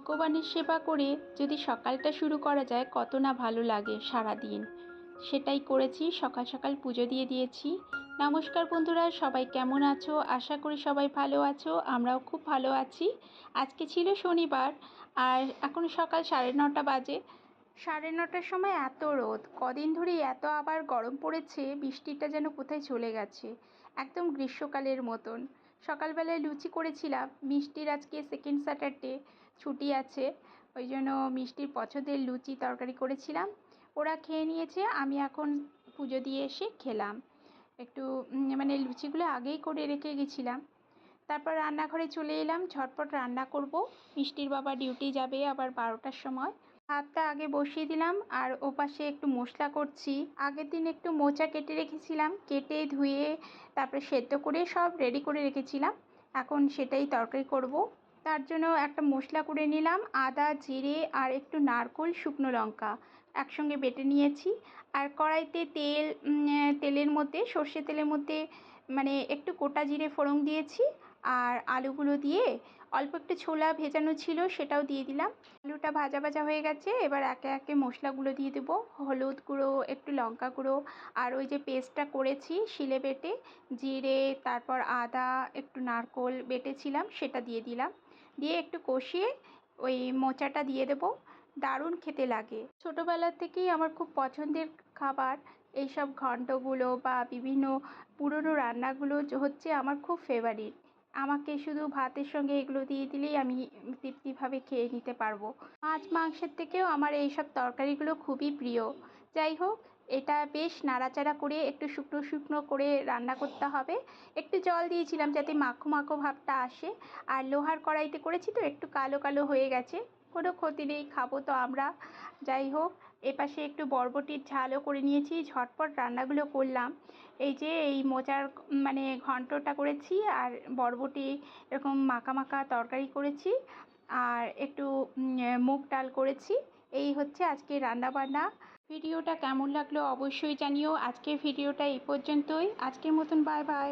ভগবানের সেবা করে যদি সকালটা শুরু করা যায় কত না ভালো লাগে সারা দিন। সেটাই করেছি, সকাল সকাল পুজো দিয়ে দিয়েছি। নমস্কার বন্ধুরা, সবাই কেমন আছো? আশা করি সবাই ভালো আছো, আমরাও খুব ভালো আছি। আজকে ছিল শনিবার আর এখন সকাল 9:30 বাজে। 9:30টার সময় এত রোদ, কদিন ধরেই এত আবার গরম পড়েছে, বৃষ্টিটা যেন কোথায় চলে গেছে, একদম গ্রীষ্মকালের মতন। সকালবেলায় লুচি করেছিলাম, মিষ্টির আজকে সেকেন্ড স্যাটারডে ছুটি আছে, ওই জন্য মিষ্টির পছন্দের লুচি তরকারি করেছিলাম। ওরা খেয়ে নিয়েছে, আমি এখন পুজো দিয়ে এসে খেলাম। একটু মানে লুচিগুলো আগেই করে রেখে গেছিলাম। তারপর রান্নাঘরে চলে এলাম, ঝটপট রান্না করব। মিষ্টির বাবা ডিউটি যাবে আবার 12টার সময়। ভাতটা আগে বসিয়ে দিলাম আর ওপাশে একটু মশলা করছি। আগের দিন একটু মোচা কেটে রেখেছিলাম, কেটে ধুয়ে তারপরে সেদ্ধ করে সব রেডি করে রেখেছিলাম। এখন সেটাই তরকারি করব। তার জন্য একটা মশলা করে নিলাম, আদা, জিরে আর একটু নারকেল, শুকনো লঙ্কা একসঙ্গে বেটে নিয়েছি। আর কড়াইতে তেলের মধ্যে, সর্ষে তেলের মধ্যে মানে একটু গোটা জিরে ফোড়ন দিয়েছি। আর আলুগুলো দিয়ে অল্প একটু ছোলা ভেজানো ছিল, সেটাও দিয়ে দিলাম। আলুটা ভাজা ভাজা হয়ে গেছে, এবার একে একে মশলাগুলো দিয়ে দেবো। হলুদ গুঁড়ো, একটু লঙ্কা গুঁড়ো, আর ওই যে পেস্টটা করেছি শিলে বেটে, জিরে, তারপর আদা, একটু নারকেল বেটেছিলাম সেটা দিয়ে দিলাম। দিয়ে একটু কষিয়ে ওই মোচাটা দিয়ে দেবো। দারুণ খেতে লাগে। ছোটোবেলা থেকেই আমার খুব পছন্দের খাবার এইসব ঘন্টগুলো বা বিভিন্ন পুরনো রান্নাগুলো হচ্ছে আমার খুব ফেভারিট। আমাকে শুধু ভাতের সঙ্গে এগুলো দিয়ে দিলেই আমি তৃপ্তিভাবে খেয়ে নিতে পারবো। মাছ মাংসের থেকেও আমার এইসব তরকারিগুলো খুবই প্রিয়। যাই হোক, এটা বেশ নাড়াচাড়া করে একটু শুকনো শুকনো করে রান্না করতে হবে। একটু জল দিয়েছিলাম যাতে মাখো মাখো ভাবটা আসে। আর লোহার কড়াইতে করেছি তো একটু কালো কালো হয়ে গেছে, কোনো ক্ষতি নেই, খাবো তো আমরা। যাই হোক, এপাশে একটু বরবটির ঝালও করে নিয়েছি, ঝটপট রান্নাগুলো করলাম। এই যে এই মোচার মানে ঘন্টটা করেছি, আর বরবটি এরকম মাখা মাখা তরকারি করেছি, আর একটু মুগ ডাল করেছি। এই হচ্ছে আজকে রান্নাবান্না। ভিডিওটা কেমন লাগলো অবশ্যই জানিও। আজকের ভিডিওটা এই পর্যন্তই, আজকের মতন বাই বাই।